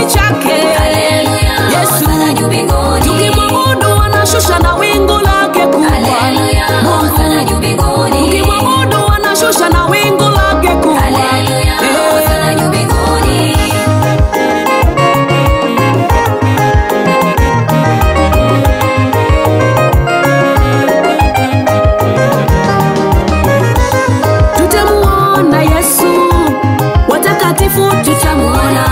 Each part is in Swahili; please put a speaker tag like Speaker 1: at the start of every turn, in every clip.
Speaker 1: chake. Yesu tukimwabudu anashusha na wingu lake kubwa. Mungu tukimwabudu anashusha na wingu lake kubwa. Tutamuona Yesu, watakatifu tutamuona,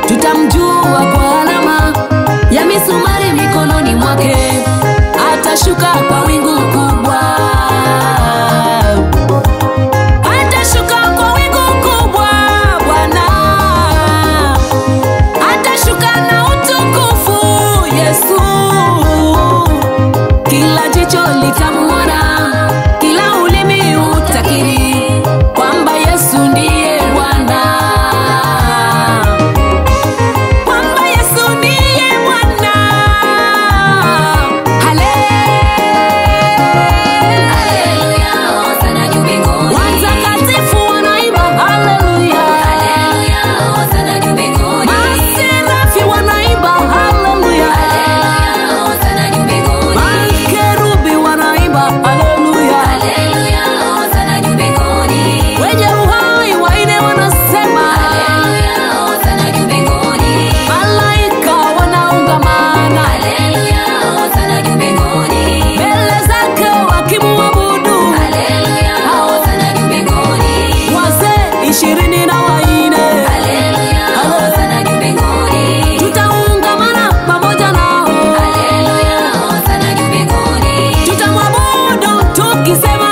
Speaker 1: tutamjua kwa alama ya misumari mikononi mwake, atashuka kwa wingu kubwa, atashuka kwa wingu kubwa. Bwana atashuka na utukufu. Yesu kila jicho litamuona, kila ulimi utakiri kwamba Yesu ndiye Bwana, kwamba Yesu ndiye Bwana. Haleluya, hosana juu mbinguni. Watakatifu wanaimba haleluya, hosana juu mbinguni. Maserafi wanaimba haleluya, hosana juu mbinguni. Makerubi wanaimba haleluya, hosana juu mbinguni. Wenye uhai waine wanasema haleluya, hosana juu mbinguni. Malaika wanaungamana haleluya, hosana juu mbinguni. Mbele zake wakimuabudu haleluya, hosana juu mbinguni. Wazee 24 haleluya, hosana juu mbinguni. Tutaungamana pamoja nao haleluya, hosana juu mbinguni. Tutamwabudu tukisema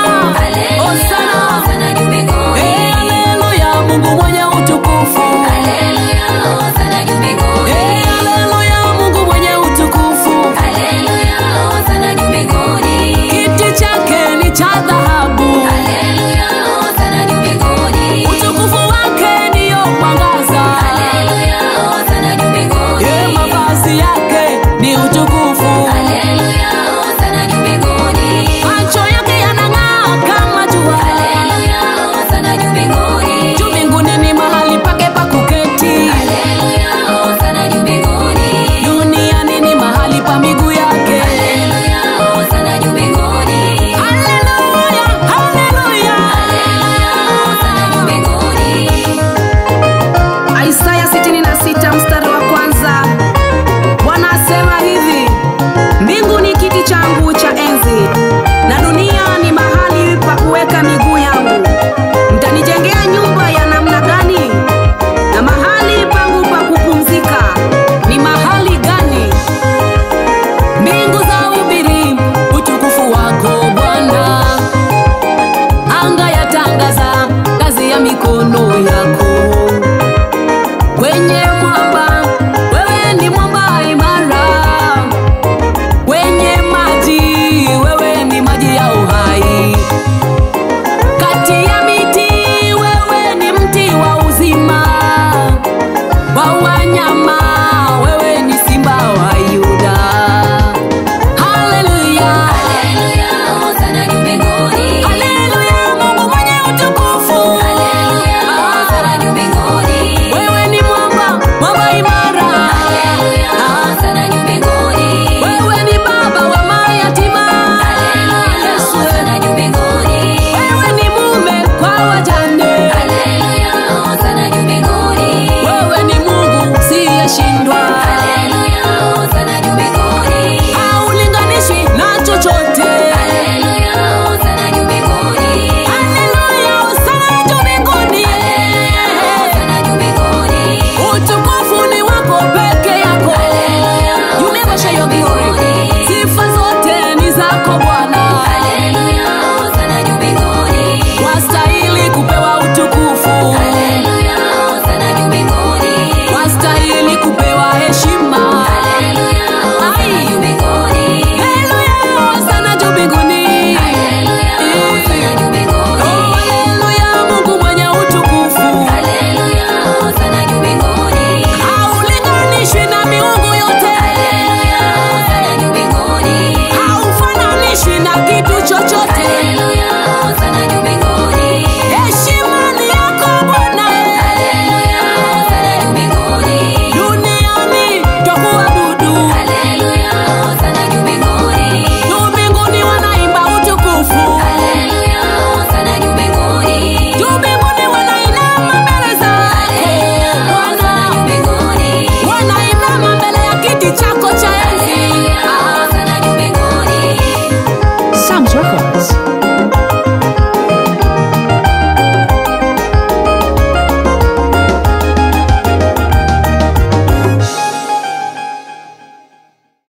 Speaker 1: hosana, hosana juu mbinguni. Haleluya, Mungu mwenye utukufu. Haleluya, hosana juu mbinguni. Haleluya, Mungu mwenye utukufu. Haleluya, hosana juu mbinguni. Kiti chake ni cha dhahabu. Haleluya, hosana juu mbinguni. Utukufu wake ndiyo mwangaza. Haleluya, hosana juu mbinguni. Mavazi yake ni utukufu. Haleluya, hosana juu mbinguni. Macho yake yanang'aa kama jua. Haleluya, hosana juu mbinguni. Juu mbinguni ni mahali pake pa kuketi. Haleluya, hosana juu mbinguni. Duniani ni mahali pa miguu yake. Haleluya, hosana juu mbinguni. Haleluya, haleluya, hosana juu mbinguni. Isaya 66 mstari wa kwanza. Bwana asema hivi: mbingu ni kiti changu cha enzi, na dunia ni mahali pa kuweka miguu yangu. Mtanijengea nyumba ya namna gani? Na mahali pangu pa kupumzika ni mahali gani? Mbingu za ubiri utukufu wako Bwana, anga yatangaza kazi ya mikono yako. Kwenye mwamba, wewe ni mwamba imara. Kwenye maji, wewe ni maji ya uhai. Kati ya miti, wewe ni mti wa uzima. Kwa wanyama, wewe ni simba wa Yuda. Haleluya, haleluya, hosana juu mbinguni. Haleluya, Mungu mwenye utukufu. Haleluya, hosana juu mbinguni. Wewe ni mwamba, mwamba imara. Haleluya, hosana juu mbinguni. Wewe ni baba wa mayatima. Haleluya, hosana juu mbinguni. Wewe ni mume kwa wajane. Haleluya, hosana juu mbinguni. Wewe ni Mungu siyeshindwa.